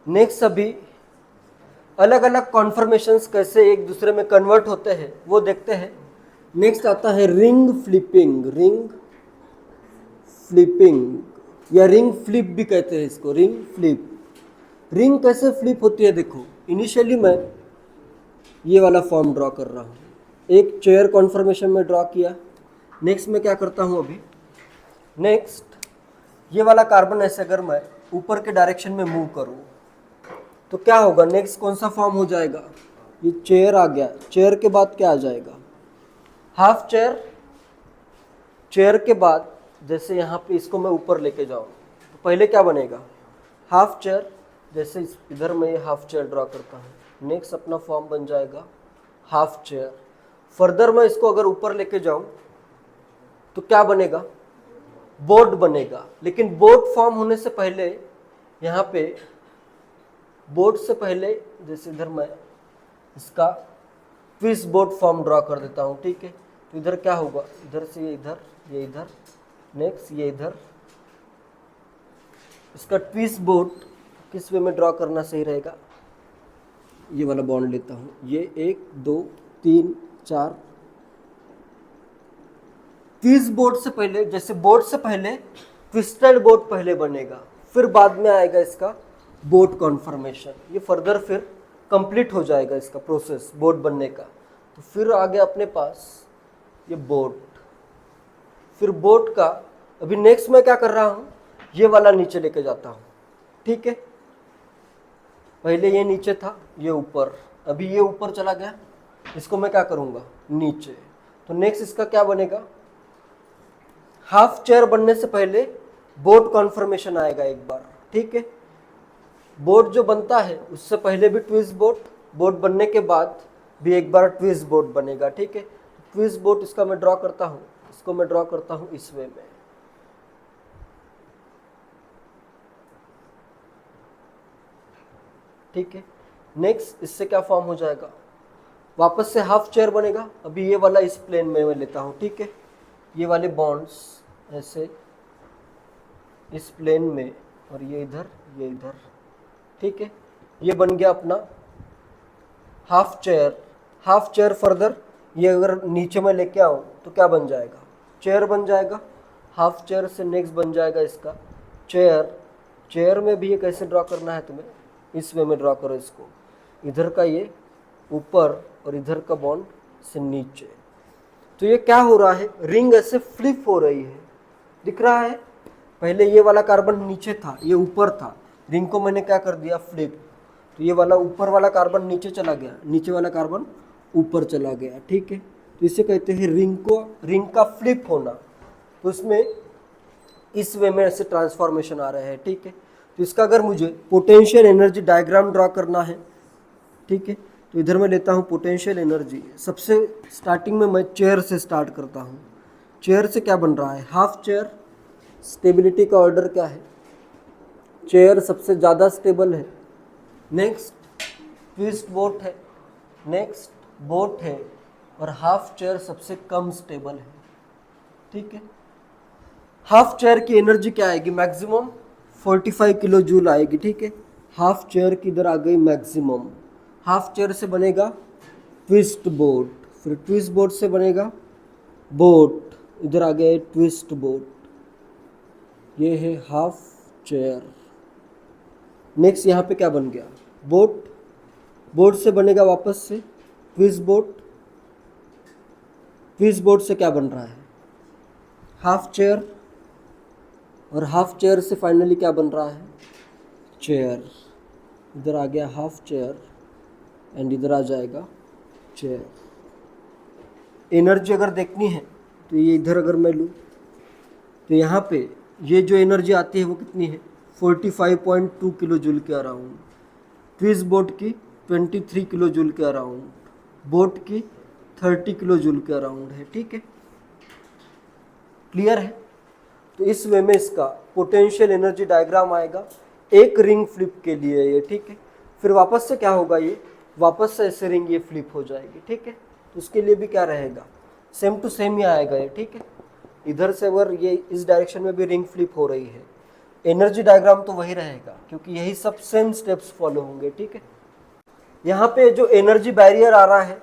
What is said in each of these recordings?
Next अभी अलग अलग कॉन्फर्मेशंस कैसे एक दूसरे में कन्वर्ट होते हैं वो देखते हैं। नेक्स्ट आता है रिंग फ्लिपिंग। रिंग फ्लिपिंग या रिंग फ्लिप भी कहते हैं इसको, रिंग फ्लिप। रिंग कैसे फ्लिप होती है देखो, इनिशियली मैं ये वाला फॉर्म ड्रॉ कर रहा हूँ, एक चेयर कॉन्फर्मेशन में ड्रॉ किया। नेक्स्ट मैं क्या करता हूँ अभी, नेक्स्ट ये वाला कार्बन ऐसे अगर मैं ऊपर के डायरेक्शन में मूव करूँ तो क्या होगा, नेक्स्ट कौन सा फॉर्म हो जाएगा, ये चेयर आ गया। चेयर के बाद क्या आ जाएगा, हाफ चेयर। चेयर के बाद जैसे यहाँ पे इसको मैं ऊपर लेके जाऊँ तो पहले क्या बनेगा, हाफ चेयर। जैसे इधर मैं ये हाफ चेयर ड्रॉ करता हूँ, नेक्स्ट अपना फॉर्म बन जाएगा हाफ चेयर। फर्दर मैं इसको अगर ऊपर लेके जाऊँ तो क्या बनेगा, बोर्ड बनेगा। लेकिन बोर्ड फॉर्म होने से पहले यहाँ पे बोर्ड से पहले जैसे इधर मैं इसका ट्विस्ट बोर्ड फॉर्म ड्रॉ कर देता हूँ, ठीक है। तो इधर क्या होगा, इधर से ये इधर, नेक्स्ट ये इधर। इसका ट्विस्ट बोर्ड किस वे में ड्रॉ करना सही रहेगा, ये वाला बॉन्ड लेता हूँ, ये 1 2 3 4। ट्विस्ट बोर्ड से पहले, जैसे बोर्ड से पहले ट्विस्टेड बोर्ड पहले बनेगा, फिर बाद में आएगा इसका बोर्ड कॉन्फर्मेशन। ये फर्दर फिर कंप्लीट हो जाएगा इसका प्रोसेस बोर्ड बनने का। तो फिर आ गया अपने पास ये बोर्ड। फिर बोर्ड का अभी नेक्स्ट मैं क्या कर रहा हूँ, ये वाला नीचे लेके जाता हूँ, ठीक है। पहले ये नीचे था, ये ऊपर, अभी ये ऊपर चला गया, इसको मैं क्या करूँगा नीचे। तो नेक्स्ट इसका क्या बनेगा, हाफ चेयर बनने से पहले बोर्ड कॉन्फर्मेशन आएगा एक बार, ठीक है। बोर्ड जो बनता है उससे पहले भी ट्विस्ट बोर्ड, बोर्ड बनने के बाद भी एक बार ट्विस्ट बोर्ड बनेगा, ठीक है। ट्विस्ट बोर्ड इसका मैं ड्रॉ करता हूँ, इसको मैं ड्रॉ करता हूँ इस वे में, ठीक है। नेक्स्ट इससे क्या फॉर्म हो जाएगा, वापस से हाफ चेयर बनेगा। अभी ये वाला इस प्लेन में मैं लेता हूँ, ठीक है। ये वाले बॉन्ड्स ऐसे इस प्लेन में और ये इधर, ठीक है। ये बन गया अपना half chair. Half chair further ये अगर नीचे में लेके आऊँ तो क्या बन जाएगा, चेयर बन जाएगा। हाफ चेयर से नेक्स्ट बन जाएगा इसका चेयर। चेयर में भी ये कैसे ड्रॉ करना है तुम्हें, इस वे में ड्रॉ करो इसको, इधर का ये ऊपर और इधर का बॉन्ड से नीचे। तो ये क्या हो रहा है, रिंग ऐसे फ्लिप हो रही है, दिख रहा है। पहले ये वाला कार्बन नीचे था, ये ऊपर था, रिंग को मैंने क्या कर दिया फ्लिप। तो ये वाला ऊपर वाला कार्बन नीचे चला गया, नीचे वाला कार्बन ऊपर चला गया, ठीक है। तो इसे कहते हैं रिंग का फ्लिप होना। तो इसमें इस वे में ऐसे ट्रांसफॉर्मेशन आ रहे हैं, ठीक है। तो इसका अगर मुझे पोटेंशियल एनर्जी डायग्राम ड्रॉ करना है, ठीक है, तो इधर मैं लेता हूँ पोटेंशियल एनर्जी। सबसे स्टार्टिंग में मैं चेयर से स्टार्ट करता हूँ। चेयर से क्या बन रहा है, हाफ चेयर। स्टेबिलिटी का ऑर्डर क्या है, चेयर सबसे ज़्यादा स्टेबल है, नेक्स्ट ट्विस्ट बोट है, नेक्स्ट बोट है, और हाफ चेयर सबसे कम स्टेबल है, ठीक है। हाफ चेयर की एनर्जी क्या आएगी, मैक्सिमम 45 किलो जूल आएगी, ठीक है। हाफ चेयर की इधर आ गई मैक्सिमम। हाफ चेयर से बनेगा ट्विस्ट बोट, फिर ट्विस्ट बोट से बनेगा बोट, इधर आ गया ट्विस्ट बोट। ये है हाफ चेयर। नेक्स्ट यहाँ पे क्या बन गया, बोट। बोट से बनेगा वापस से ट्विस्ट बोट। ट्विस्ट बोट से क्या बन रहा है, हाफ चेयर, और हाफ चेयर से फाइनली क्या बन रहा है, चेयर। इधर आ गया हाफ चेयर एंड इधर आ जाएगा चेयर। एनर्जी अगर देखनी है तो ये इधर अगर मैं लूँ तो यहाँ पे ये जो एनर्जी आती है वो कितनी है, 45.2 किलो जूल के अराउंड। ट्विस्ट बोट की 23 किलो जूल के अराउंड, बोट की 30 किलो जूल के अराउंड है, ठीक है। क्लियर है। तो इस वे में इसका पोटेंशियल एनर्जी डायग्राम आएगा एक रिंग फ्लिप के लिए ये, ठीक है। फिर वापस से क्या होगा, ये वापस से ऐसे रिंग ये फ्लिप हो जाएगी, ठीक है। तो उसके लिए भी क्या रहेगा, सेम टू सेम ही आएगा ये, ठीक है। इधर से अगर ये इस डायरेक्शन में भी रिंग फ्लिप हो रही है एनर्जी डायग्राम तो वही रहेगा क्योंकि यही सब सेम स्टेप्स फॉलो होंगे, ठीक है। यहाँ पे जो एनर्जी बैरियर आ रहा है,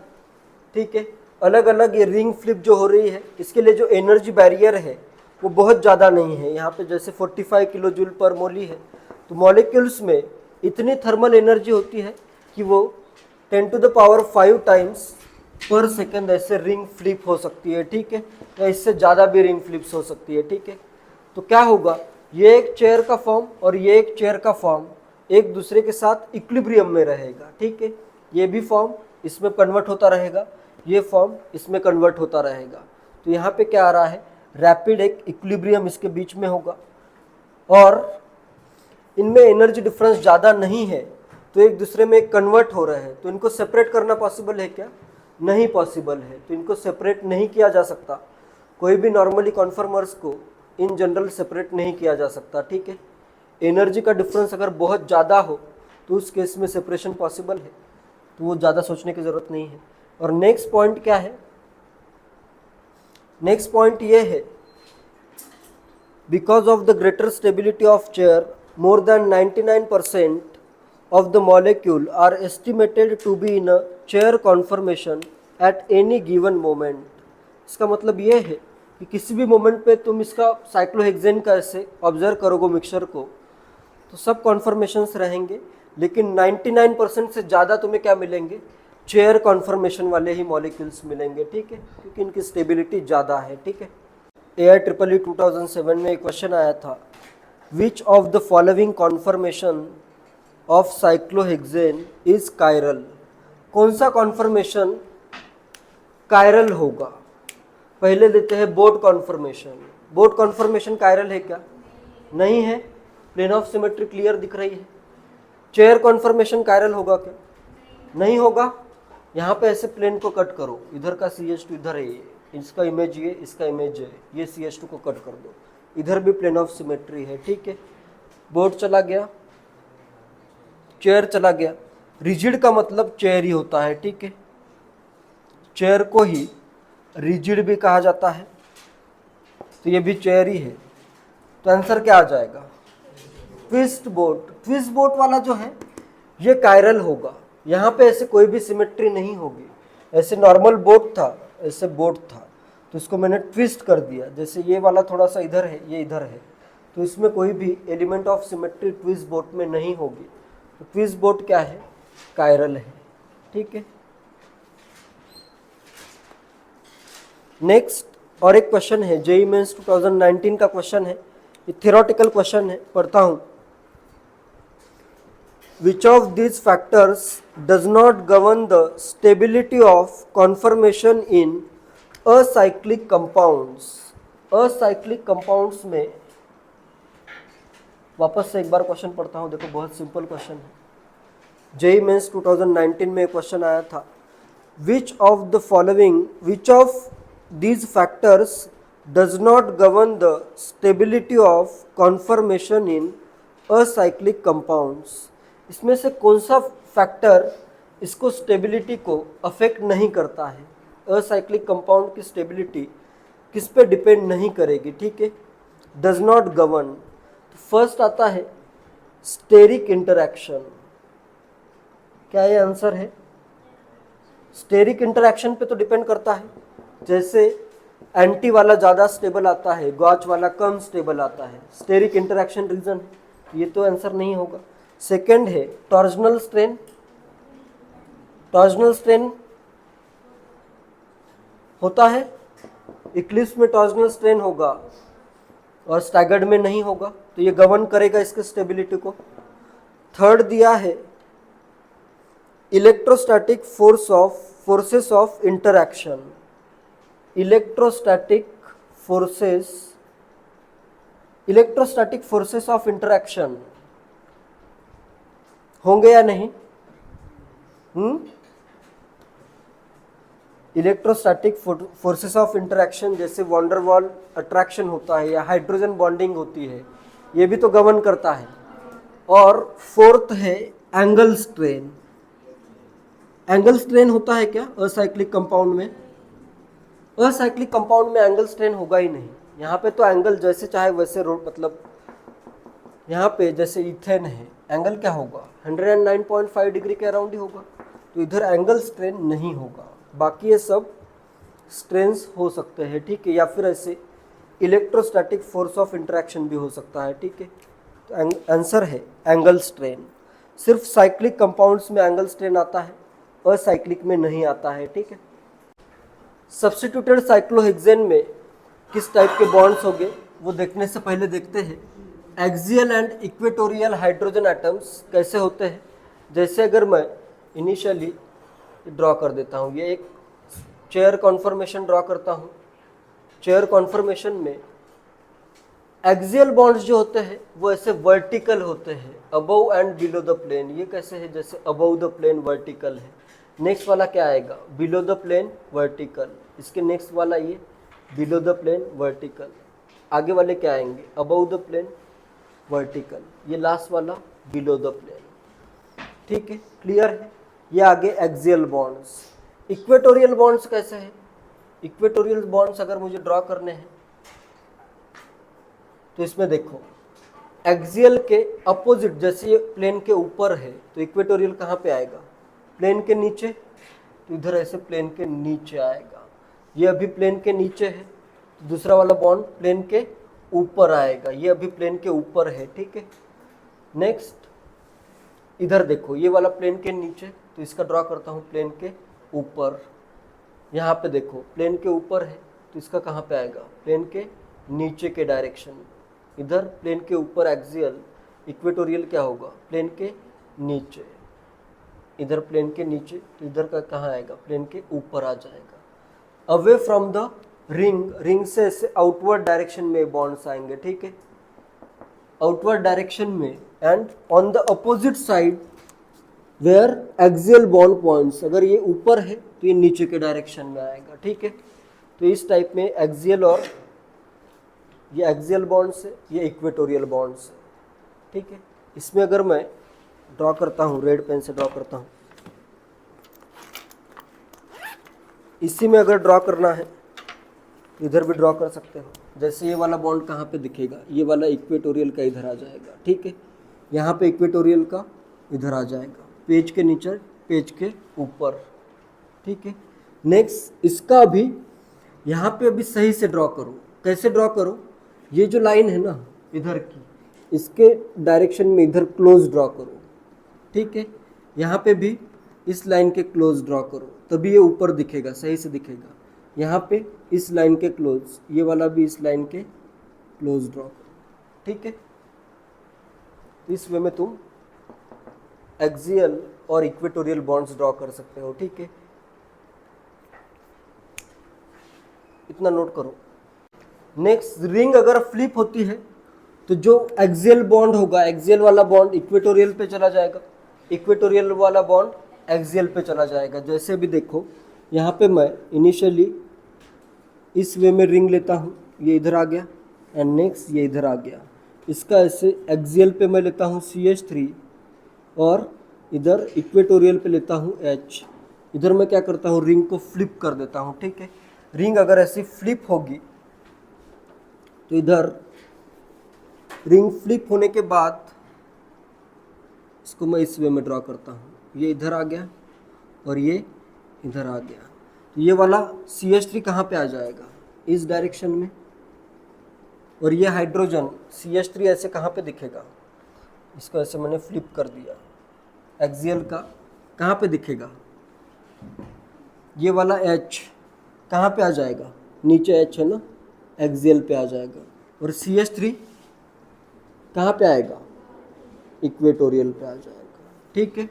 ठीक है, अलग अलग ये रिंग फ्लिप जो हो रही है, इसके लिए जो एनर्जी बैरियर है वो बहुत ज़्यादा नहीं है। यहाँ पे जैसे 45 किलो जूल पर मोली है, तो मॉलिक्यूल्स में इतनी थर्मल एनर्जी होती है कि वो 10 टू द पावर 5 टाइम्स पर सेकेंड ऐसे रिंग फ्लिप हो सकती है, ठीक है, या इससे ज़्यादा भी रिंग फ्लिप्स हो सकती है, ठीक है। तो क्या होगा, ये एक चेयर का फॉर्म और ये एक चेयर का फॉर्म एक दूसरे के साथ इक्विलिब्रियम में रहेगा, ठीक है। ये भी फॉर्म इसमें कन्वर्ट होता रहेगा, ये फॉर्म इसमें कन्वर्ट होता रहेगा। तो यहाँ पे क्या आ रहा है, रैपिड एक इक्विलिब्रियम इसके बीच में होगा और इनमें एनर्जी डिफरेंस ज़्यादा नहीं है, तो एक दूसरे में कन्वर्ट हो रहे हैं। तो इनको सेपरेट करना पॉसिबल है क्या? नहीं पॉसिबल है। तो इनको सेपरेट नहीं किया जा सकता। कोई भी नॉर्मली कॉन्फर्मर्स को इन जनरल सेपरेट नहीं किया जा सकता, ठीक है। एनर्जी का डिफरेंस अगर बहुत ज़्यादा हो तो उस केस में सेपरेशन पॉसिबल है, तो वो ज़्यादा सोचने की ज़रूरत नहीं है। और नेक्स्ट पॉइंट क्या है, नेक्स्ट पॉइंट ये है, because of the greater stability of chair more than 99% of the molecule are estimated to be in a chair conformation at any given moment। इसका मतलब ये है कि किसी भी मोमेंट पे तुम इसका साइक्लोहेक्सेन का ऐसे ऑब्जर्व करोगे मिक्सचर को, तो सब कॉन्फर्मेशंस रहेंगे, लेकिन 99% से ज़्यादा तुम्हें क्या मिलेंगे, चेयर कॉन्फर्मेशन वाले ही मॉलिक्यूल्स मिलेंगे, ठीक है, क्योंकि इनकी स्टेबिलिटी ज़्यादा है, ठीक है। AIEEE 2007 में एक क्वेश्चन आया था, Which of the following conformation of cyclohexane is chiral? कौन सा कॉन्फर्मेशन कायरल होगा? पहले लेते हैं boat conformation. Boat conformation chiral है क्या? नहीं है। प्लेन ऑफ सिमेट्री क्लियर दिख रही है। चेयर कॉन्फर्मेशन कायरल होगा क्या? नहीं होगा। यहाँ पे ऐसे प्लेन को कट करो, इधर का CH2 इधर है, इसका इमेज ये, इसका इमेज है, ये CH2 को कट कर दो, इधर भी प्लेन ऑफ सिमेट्री है, ठीक है। बोर्ड चला गया, चेयर चला गया। रिजिड का मतलब चेयर ही होता है, ठीक है। चेयर को ही रिजिड भी कहा जाता है, तो ये भी चेयर ही है। तो आंसर क्या आ जाएगा, ट्विस्ट बोट। ट्विस्ट बोट वाला जो है ये कायरल होगा। यहाँ पे ऐसे कोई भी सिमेट्री नहीं होगी। ऐसे नॉर्मल बोट था, ऐसे बोट था, तो इसको मैंने ट्विस्ट कर दिया। जैसे ये वाला थोड़ा सा इधर है, ये इधर है, तो इसमें कोई भी element of symmetry twist boat में नहीं होगी। तो ट्विस्ट बोट क्या है, कायरल है, ठीक है। नेक्स्ट और एक क्वेश्चन है, जेईई मेंस 2019 का क्वेश्चन है, ये थ्योरेटिकल क्वेश्चन है, पढ़ता हूँ। Which of these factors does not govern the stability of conformation in acyclic compounds? Acyclic compounds में वापस से एक बार क्वेश्चन पढ़ता हूँ, देखो बहुत सिंपल क्वेश्चन है। जेईई मेंस 2019 में क्वेश्चन आया था, which of these factors does not govern the stability of conformation in acyclic compounds? इसमें से कौन सा फैक्टर इसको स्टेबिलिटी को अफेक्ट नहीं करता है? असाइक्लिक कंपाउंड की स्टेबिलिटी किस पे डिपेंड नहीं करेगी, ठीक है। डज नॉट गवर्न, तो फर्स्ट आता है स्टेरिक इंटरैक्शन। क्या ये आंसर है? स्टेरिक इंटरैक्शन पे तो डिपेंड करता है। जैसे एंटी वाला ज़्यादा स्टेबल आता है, गॉच वाला कम स्टेबल आता है, स्टेरिक इंटरैक्शन रीजन है, ये तो आंसर नहीं होगा। सेकेंड है टॉर्जनल स्ट्रेन। टॉर्जनल स्ट्रेन होता है, इक्लिप्स में टॉर्जनल स्ट्रेन होगा और स्टैगर्ड में नहीं होगा, तो ये गवर्न करेगा इसके स्टेबिलिटी को। थर्ड दिया है electrostatic forces of interaction. Electrostatic forces of interaction होंगे या नहीं? इलेक्ट्रोस्टैटिक फोर्सेस ऑफ इंटरैक्शन जैसे वॉन्डरवॉल अट्रैक्शन होता है या हाइड्रोजन बॉन्डिंग होती है, ये भी तो गवर्न करता है। और फोर्थ है एंगल स्ट्रेन। एंगल स्ट्रेन होता है क्या असाइक्लिक कंपाउंड में? असाइक्लिक कंपाउंड में एंगल स्ट्रेन होगा ही नहीं। यहाँ पे तो एंगल जैसे चाहे वैसे मतलब यहाँ पे जैसे इथेन है, एंगल क्या होगा 109.5 डिग्री के अराउंड ही होगा, तो इधर एंगल स्ट्रेन नहीं होगा, बाकी ये सब स्ट्रेन्स हो सकते हैं, ठीक है। या फिर ऐसे इलेक्ट्रोस्टैटिक फोर्स ऑफ इंटरेक्शन भी हो सकता है, ठीक है। तो आंसर है एंगल स्ट्रेन। सिर्फ साइक्लिक कंपाउंड्स में एंगल स्ट्रेन आता है, असाइक्लिक में नहीं आता है, ठीक है। सब्स्टिट्यूटेड साइक्लोहेक्सेन में किस टाइप के बॉन्ड्स होंगे वो देखने से पहले देखते हैं axial and equatorial hydrogen atoms कैसे होते हैं। जैसे अगर मैं इनिशियली ड्रॉ कर देता हूँ, ये एक चेयर कॉन्फर्मेशन ड्रॉ करता हूँ। चेयर कॉन्फर्मेशन में एक्सियल बॉन्ड्स जो होते हैं वो ऐसे वर्टिकल होते हैं, above and below the plane. ये कैसे है, जैसे अबव द प्लेन वर्टिकल है। नेक्स्ट वाला क्या आएगा, बिलो द प्लेन वर्टिकल। इसके नेक्स्ट वाला ये बिलो द प्लेन वर्टिकल। आगे वाले क्या आएंगे, अबव द प्लेन वर्टिकल। ये लास्ट वाला बिलो द प्लेन, ठीक है, क्लियर है। ये आगे एक्सियल बॉन्ड्स। इक्वेटोरियल बॉन्ड्स कैसे हैं, इक्वेटोरियल बॉन्ड्स अगर मुझे ड्रॉ करने हैं तो इसमें देखो एक्सियल के अपोजिट, जैसे ये प्लेन के ऊपर है तो इक्वेटोरियल कहाँ पे आएगा, प्लेन के नीचे, तो इधर ऐसे प्लेन के नीचे आएगा। ये अभी प्लेन के नीचे है, तो दूसरा वाला बॉन्ड प्लेन के ऊपर आएगा। ये अभी प्लेन के ऊपर है, ठीक है। नेक्स्ट इधर देखो, ये वाला प्लेन के नीचे, तो इसका ड्रॉ करता हूँ प्लेन के ऊपर। यहाँ पे देखो प्लेन के ऊपर है, तो इसका कहाँ पे आएगा, प्लेन के नीचे के डायरेक्शन। इधर प्लेन के ऊपर एक्सियल, इक्वेटोरियल क्या होगा, प्लेन के नीचे। इधर प्लेन के नीचे, तो इधर का कहाँ आएगा, प्लेन के ऊपर आ जाएगा। Away from the ring, ring से ऐसे आउटवर्ड डायरेक्शन में बॉन्ड्स आएंगे, ठीक है, आउटवर्ड डायरेक्शन में। And on the opposite side where axial bond points, अगर ये ऊपर है तो ये नीचे के डायरेक्शन में आएगा, ठीक है। तो इस टाइप में एक्सियल, और ये एक्सियल बॉन्ड्स है, ये इक्वेटोरियल बॉन्ड्स है, ठीक है। इसमें अगर मैं ड्रॉ करता हूँ, रेड पेन से ड्रॉ करता हूँ, इसी में अगर ड्रॉ करना है इधर भी ड्रॉ कर सकते हो। जैसे ये वाला बॉन्ड कहाँ पे दिखेगा, ये वाला इक्वेटोरियल का इधर आ जाएगा, ठीक है। यहाँ पे इक्वेटोरियल का इधर आ जाएगा, पेज के नीचे, पेज के ऊपर, ठीक है। नेक्स्ट इसका भी यहाँ पे अभी सही से ड्रॉ करो। कैसे ड्रॉ करो, ये जो लाइन है ना इधर की, इसके डायरेक्शन में इधर क्लोज ड्रॉ करो, ठीक है। यहाँ पे भी इस लाइन के क्लोज ड्रॉ करो, तभी ये ऊपर दिखेगा, सही से दिखेगा। यहाँ पे इस लाइन के क्लोज, ये वाला भी इस लाइन के क्लोज ड्रॉ करो, ठीक है। इस वे में तुम एक्सियल और इक्वेटोरियल बॉन्ड्स ड्रॉ कर सकते हो, ठीक है। इतना नोट करो। नेक्स्ट, रिंग अगर फ्लिप होती है तो जो एक्सियल बॉन्ड होगा, एक्सियल वाला बॉन्ड इक्वेटोरियल पे चला जाएगा, इक्वेटोरियल वाला बॉन्ड एक्सियल पे चला जाएगा। जैसे भी देखो, यहाँ पे मैं इनिशियली इस वे में रिंग लेता हूँ, ये इधर आ गया, एंड नेक्स्ट ये इधर आ गया। इसका ऐसे एक्सियल पे मैं लेता हूँ CH3, और इधर इक्वेटोरियल पे लेता हूँ H। इधर मैं क्या करता हूँ, रिंग को फ्लिप कर देता हूँ, ठीक है। रिंग अगर ऐसी फ्लिप होगी तो इधर रिंग फ्लिप होने के बाद इसको मैं इस वे में ड्रॉ करता हूँ। ये इधर आ गया और ये इधर आ गया। तो ये वाला CH3 कहाँ पे आ जाएगा, इस डायरेक्शन में, और ये हाइड्रोजन CH3 ऐसे कहाँ पे दिखेगा, इसको ऐसे मैंने फ्लिप कर दिया, एक्सियल का कहाँ पे दिखेगा, ये वाला H कहाँ पे आ जाएगा, नीचे H है ना, एक्सियल पे आ जाएगा। और CH3 कहाँ पे आएगा, इक्वेटोरियल पे आ जाएगा, ठीक है।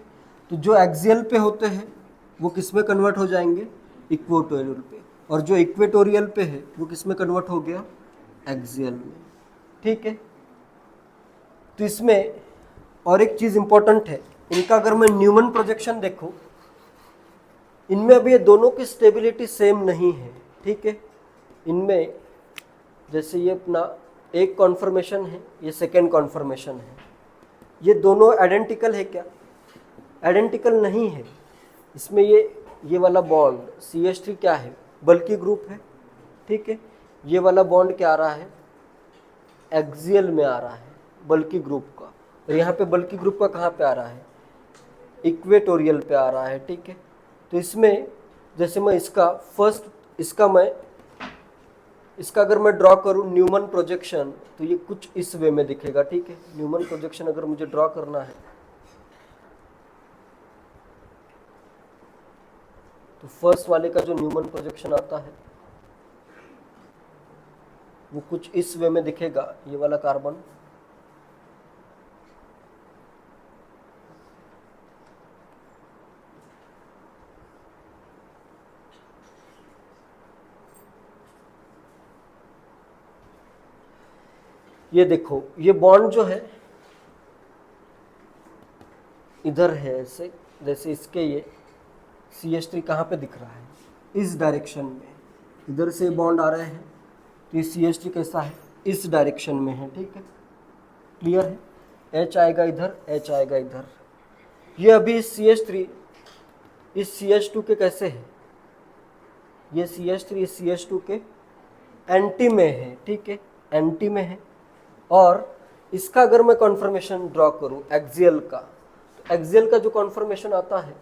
तो जो एक्सियल पे होते हैं वो किस में कन्वर्ट हो जाएंगे, इक्वेटोरियल पे, और जो इक्वेटोरियल पे है वो किस में कन्वर्ट हो गया, एक्सियल में, ठीक है। तो इसमें और एक चीज़ इंपॉर्टेंट है, इनका अगर मैं न्यूमन प्रोजेक्शन देखूं, इनमें अभी ये दोनों की स्टेबिलिटी सेम नहीं है, ठीक है। इनमें जैसे ये अपना एक कॉन्फर्मेशन है, ये सेकेंड कॉन्फर्मेशन है, ये दोनों आइडेंटिकल है क्या, आइडेंटिकल नहीं है। इसमें ये वाला बॉन्ड CH3 क्या है, बल्कि ग्रुप है, ठीक है। ये वाला बॉन्ड क्या आ रहा है, एक्सियल में आ रहा है, बल्कि ग्रुप का, और यहाँ पे बल्कि ग्रुप का कहाँ पे आ रहा है, इक्वेटोरियल पे आ रहा है, ठीक है। तो इसमें जैसे मैं इसका अगर मैं ड्रॉ करूँ न्यूमन प्रोजेक्शन, तो ये कुछ इस वे में दिखेगा, ठीक है। न्यूमन प्रोजेक्शन अगर मुझे ड्रॉ करना है तो फर्स्ट वाले का जो न्यूमन प्रोजेक्शन आता है वो कुछ इस वे में दिखेगा, ये वाला कार्बन, ये देखो ये बॉन्ड जो है इधर है ऐसे, जैसे इसके ये CH3 कहाँ पे दिख रहा है, इस डायरेक्शन में, इधर से बॉन्ड आ रहे हैं, तो ये CH3 कैसा है, इस डायरेक्शन में है, ठीक है। क्लियर है, H आएगा इधर, H आएगा इधर। ये अभी CH3 इस CH2 के कैसे है, ये CH3 इस CH2 के एंटी में है, ठीक है, एंटी में है। और इसका अगर मैं कॉन्फर्मेशन ड्रॉ करूं एक्सियल का, तो एक्सियल का जो कॉन्फर्मेशन आता है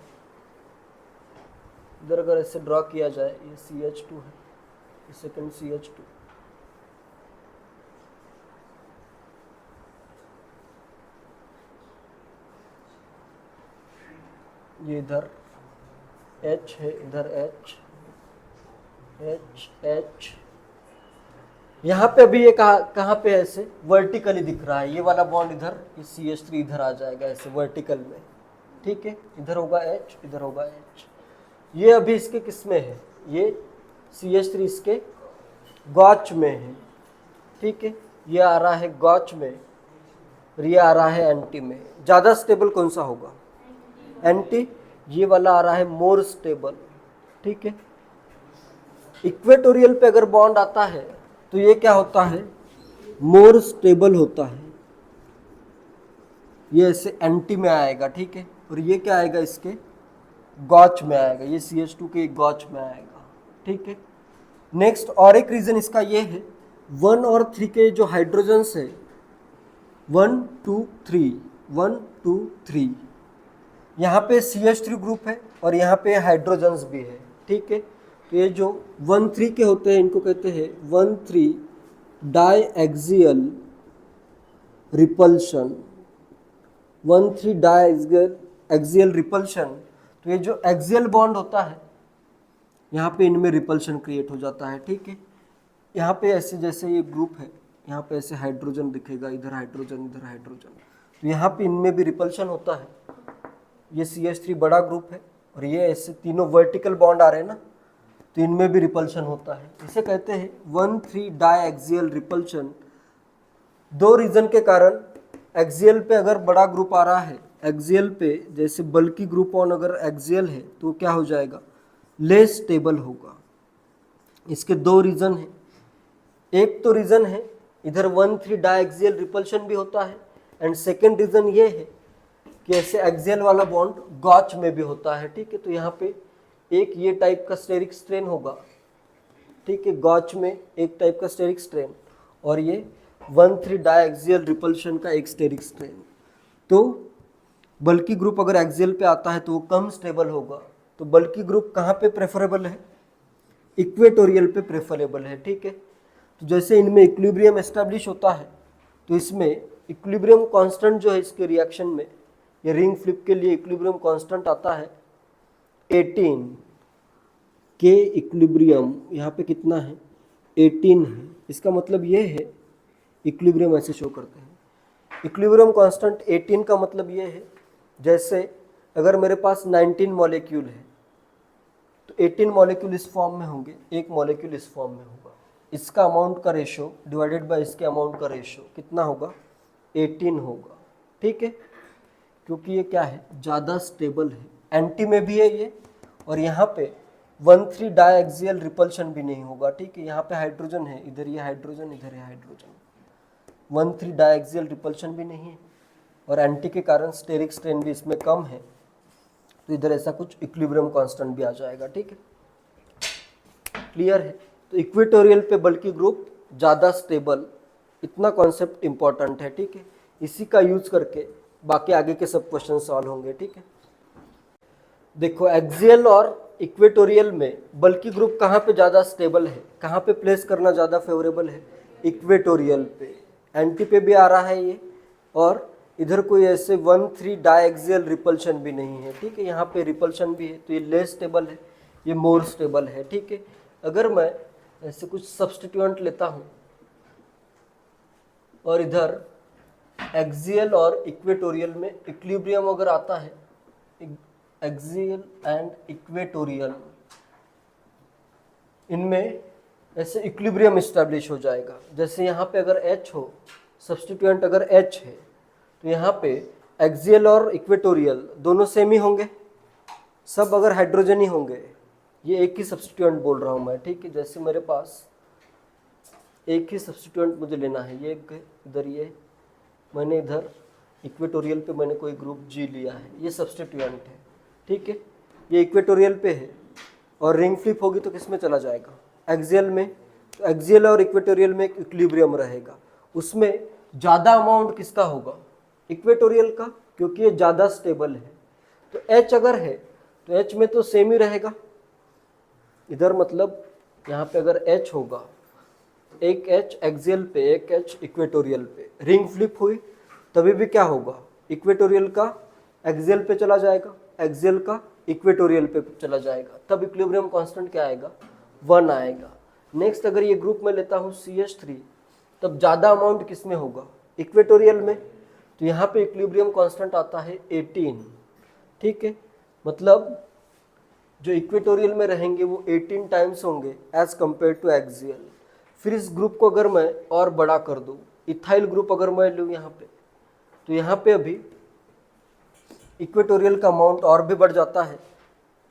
इधर अगर ऐसे ड्रॉ किया जाए, ये CH2 है, ये सेकंड CH2, ये इधर H है, इधर H H H, यहाँ पे अभी ये कहाँ पे ऐसे वर्टिकली दिख रहा है, ये वाला बॉन्ड इधर, ये CH3 इधर आ जाएगा ऐसे वर्टिकल में, ठीक है। इधर होगा H, इधर होगा H। ये अभी इसके किस में है, ये CH3 इसके गॉच में है, ठीक है। ये आ रहा है गॉच में और ये आ रहा है एंटी में। ज़्यादा स्टेबल कौन सा होगा, एंटी। ये वाला आ रहा है मोर स्टेबल, ठीक है। इक्वेटोरियल पे अगर बॉन्ड आता है तो ये क्या होता है, मोर स्टेबल होता है, ये ऐसे एंटी में आएगा, ठीक है। और ये क्या आएगा, इसके गॉच में आएगा, ये CH2 के गॉच में आएगा, ठीक है। नेक्स्ट और एक रीजन इसका ये है, 1 और 3 के जो हाइड्रोजन्स है, 1 2 3 1 2 3, यहाँ पे CH3 ग्रुप है और यहाँ पे हाइड्रोजन्स भी है, ठीक है। तो ये जो 1 3 के होते हैं इनको कहते हैं 1 3 diaxial repulsion, 1 3 diaxial repulsion. तो ये जो एक्सियल बॉन्ड होता है यहाँ पे इनमें रिपल्शन क्रिएट हो जाता है, ठीक है। यहाँ पे ऐसे जैसे ये ग्रुप है, यहाँ पे ऐसे हाइड्रोजन दिखेगा, इधर हाइड्रोजन, इधर हाइड्रोजन, तो यहाँ पे इनमें भी रिपल्शन होता है। ये CH3 बड़ा ग्रुप है और ये ऐसे तीनों वर्टिकल बॉन्ड आ रहे हैं ना, तो इनमें भी रिपल्शन होता है। इसे कहते हैं 1 3 डाई एक्सियल रिपल्शन। दो रीजन के कारण, एक्सियल पे अगर बड़ा ग्रुप आ रहा है, एक्सियल पे जैसे बल्कि ग्रुप ऑन अगर एक्सियल है तो क्या हो जाएगा, लेस स्टेबल होगा। इसके दो रीजन है, एक तो रीजन है इधर 1 3 डाई एक्सियल रिपल्शन भी होता है, एंड सेकेंड रीजन ये है कि ऐसे एक्सियल वाला बॉन्ड गॉच में भी होता है, ठीक है। तो यहाँ पे एक ये टाइप का स्टेरिक स्ट्रेन होगा, ठीक है, गॉच में एक टाइप का स्टेरिक स्ट्रेन, और ये 1 3 डाई एक्सियल रिपल्शन का एक स्टेरिक स्ट्रेन। तो बल्कि ग्रुप अगर एक्सियल पे आता है तो वो कम स्टेबल होगा। तो बल्कि ग्रुप कहाँ पे प्रेफरेबल है, इक्वेटोरियल पे प्रेफरेबल है, ठीक है। तो जैसे इनमें इक्विलिब्रियम एस्टेब्लिश होता है तो इसमें इक्विलिब्रियम कांस्टेंट जो है इसके रिएक्शन में, ये रिंग फ्लिप के लिए इक्विलिब्रियम कांस्टेंट आता है 18 के इक्विलिब्रियम, यहाँ पे कितना है 18 है। इसका मतलब ये है, इक्विलिब्रियम ऐसे शो करते हैं, इक्विलिब्रियम कांस्टेंट 18 का मतलब ये है, जैसे अगर मेरे पास 19 मॉलिक्यूल है तो 18 मॉलिक्यूल इस फॉर्म में होंगे, एक मॉलिक्यूल इस फॉर्म में होगा, इसका अमाउंट का रेशो डिवाइडेड बाय इसके अमाउंट का रेशो कितना होगा, 18 होगा, ठीक है। क्योंकि ये क्या है, ज़्यादा स्टेबल है, एंटी में भी है ये, और यहाँ पे 1 3 डाई एक्सियल रिपल्शन भी नहीं होगा, ठीक है। यहाँ पे हाइड्रोजन है, इधर ये हाइड्रोजन, इधर ये हाइड्रोजन, 1 3 डाई एक्सियल रिपल्शन भी नहीं है, और एंटी के कारण स्टेरिक स्ट्रेन भी इसमें कम है, तो इधर ऐसा कुछ इक्विलिब्रियम कांस्टेंट भी आ जाएगा, ठीक है। क्लियर है। तो इक्वेटोरियल पे बल्कि ग्रुप ज़्यादा स्टेबल, इतना कॉन्सेप्ट इंपॉर्टेंट है, ठीक है। इसी का यूज करके बाकी आगे के सब क्वेश्चन सॉल्व होंगे, ठीक है। देखो एक्सियल और इक्वेटोरियल में बल्कि ग्रुप कहाँ पे ज़्यादा स्टेबल है, कहाँ पे प्लेस करना ज़्यादा फेवरेबल है, इक्वेटोरियल पे। एंटी पे भी आ रहा है ये, और इधर कोई ऐसे 1,3 डायएक्सियल रिपल्शन भी नहीं है, ठीक है। यहाँ पे रिपल्शन भी है, तो ये लेस स्टेबल है, ये मोर स्टेबल है, ठीक है। अगर मैं ऐसे कुछ सब्स्टिट्यूएंट लेता हूँ और इधर एक्सियल और इक्वेटोरियल में इक्विलिब्रियम अगर आता है, एक्सियल एंड इक्वेटोरियल, इनमें ऐसे इक्विलिब्रियम इस्टेब्लिश हो जाएगा। जैसे यहाँ पे अगर H हो, सब्स्टिट्यूएंट अगर H है, तो यहाँ पे एक्सियल और इक्वेटोरियल दोनों सेम ही होंगे, सब अगर हाइड्रोजन ही होंगे। ये एक ही सब्स्टिट्यूएंट बोल रहा हूँ मैं, ठीक है। जैसे मेरे पास एक ही सब्स्टिट्यूएंट मुझे लेना है, ये इधर, ये मैंने इधर इक्वेटोरियल पे मैंने कोई ग्रुप G लिया है, ये सब्स्टिट्यूएंट है, ठीक है। ये इक्वेटोरियल पे है और रिंग फ्लिप होगी तो किस में चला जाएगा, एक्सियल में। तो एक्सियल और इक्वेटोरियल में एक इक्विलिब्रियम रहेगा, उसमें ज़्यादा अमाउंट किसका होगा, इक्वेटोरियल का, क्योंकि ये ज़्यादा स्टेबल है। तो H अगर है तो H में तो सेम ही रहेगा इधर, मतलब यहाँ पे अगर H होगा, एक H एक्सियल पे, एक H इक्वेटोरियल पे, रिंग फ्लिप हुई तभी भी क्या होगा, इक्वेटोरियल का एक्सियल पे चला जाएगा, एक्सियल का इक्वेटोरियल पे चला जाएगा, तब इक्विलिब्रियम कांस्टेंट क्या आएगा, 1 आएगा। नेक्स्ट अगर ये ग्रुप में लेता हूँ CH3, तब ज़्यादा अमाउंट किस में होगा, इक्वेटोरियल में, तो यहाँ पे इक्विलिब्रियम कांस्टेंट आता है 18, ठीक है। मतलब जो इक्वेटोरियल में रहेंगे वो 18 टाइम्स होंगे एज कंपेयर टू एक्सियल। फिर इस ग्रुप को अगर मैं और बड़ा कर दूँ, इथाइल ग्रुप अगर मैं लूँ यहाँ पे, तो यहाँ पे अभी इक्वेटोरियल का अमाउंट और भी बढ़ जाता है।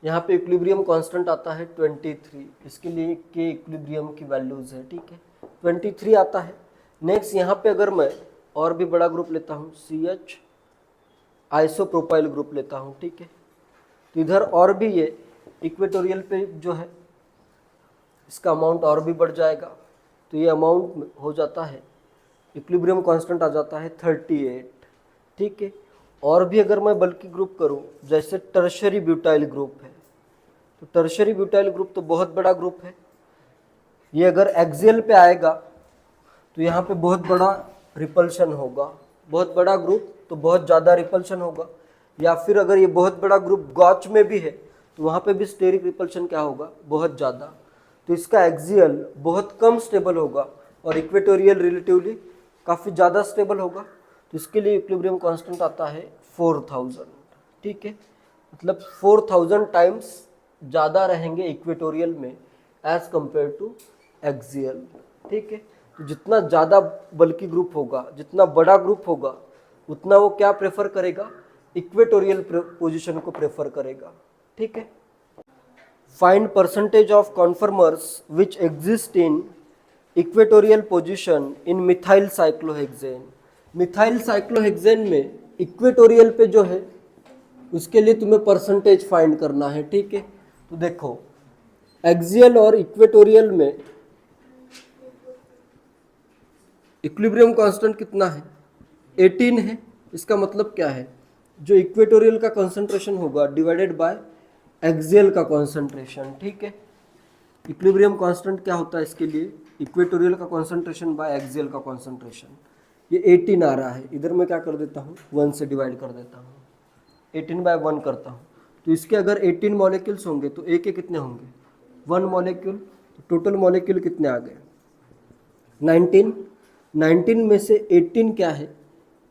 यहाँ पे इक्विलिब्रियम कांस्टेंट आता है 23, इसके लिए के इक्विलिब्रियम की वैल्यूज़ है, ठीक है, 23 आता है। नेक्स्ट यहाँ पे अगर मैं और भी बड़ा ग्रुप लेता हूँ, CH आइसोप्रोपाइल ग्रुप लेता हूँ, ठीक है, तो इधर और भी ये इक्वेटोरियल पे जो है इसका अमाउंट और भी बढ़ जाएगा, तो ये अमाउंट हो जाता है, इक्विलिब्रियम कांस्टेंट आ जाता है 38, ठीक है। और भी अगर मैं बल्कि ग्रुप करूं, जैसे टर्शरी ब्यूटाइल ग्रुप है, तो टर्शरी ब्यूटाइल ग्रुप तो बहुत बड़ा ग्रुप है। ये अगर एक्सियल पे आएगा तो यहाँ पे बहुत बड़ा रिपल्शन होगा, बहुत बड़ा ग्रुप तो बहुत ज़्यादा रिपल्शन होगा। या फिर अगर ये बहुत बड़ा ग्रुप गॉच में भी है तो वहाँ पे भी स्टेरिक रिपल्शन क्या होगा, बहुत ज़्यादा। तो इसका एक्सियल बहुत कम स्टेबल होगा और इक्वेटोरियल रिलेटिवली काफ़ी ज़्यादा स्टेबल होगा। तो इसके लिए इक्विलिब्रियम कांस्टेंट आता है 4000, ठीक है। मतलब 4000 टाइम्स ज़्यादा रहेंगे इक्वेटोरियल में एज कंपेयर टू एक्सियल, ठीक है। तो जितना ज़्यादा बल्कि ग्रुप होगा, जितना बड़ा ग्रुप होगा, उतना वो क्या प्रेफर करेगा, इक्वेटोरियल पोजीशन को प्रेफर करेगा, ठीक है। Find percentage of conformers which exist in equatorial position in methyl cyclohexane. Methyl cyclohexane में इक्वेटोरियल पे जो है उसके लिए तुम्हें परसेंटेज फाइंड करना है, ठीक है। तो देखो एक्सियल और इक्वेटोरियल में इक्विलिब्रियम कांस्टेंट कितना है, 18 है। इसका मतलब क्या है, जो इक्वेटोरियल का कंसंट्रेशन होगा डिवाइडेड बाय एक्सियल का कंसंट्रेशन, ठीक है। इक्विलिब्रियम कांस्टेंट क्या होता है इसके लिए, इक्वेटोरियल का कंसंट्रेशन बाय एक्सियल का कंसंट्रेशन। ये 18 आ रहा है, इधर मैं क्या कर देता हूँ, 1 से डिवाइड कर देता हूँ, 18/1 करता हूँ। तो इसके अगर 18 मॉलिक्यूल्स होंगे तो एक के कितने होंगे, 1 मॉलिक्यूल। तो टोटल मॉलिक्यूल कितने आ गए, 19। 19 में से 18 क्या है,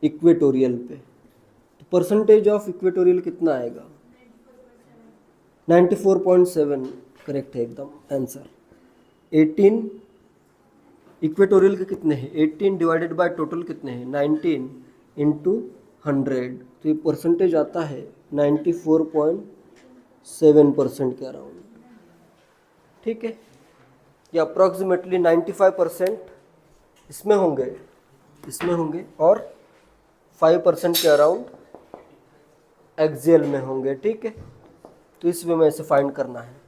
इक्वेटोरियल पे। तो परसेंटेज ऑफ इक्वेटोरियल कितना आएगा, 94.7 करेक्ट है एकदम आंसर। 18 इक्वेटोरियल के कितने हैं, 18 डिवाइडेड बाय टोटल कितने हैं, 19 इंटू 100। तो ये परसेंटेज आता है 94.7% के अराउंड, ठीक है। ये अप्रॉक्सीमेटली 95% इसमें होंगे और 5% के अराउंड एक्सियल में होंगे, ठीक है। तो इस वे में इसे फाइंड करना है।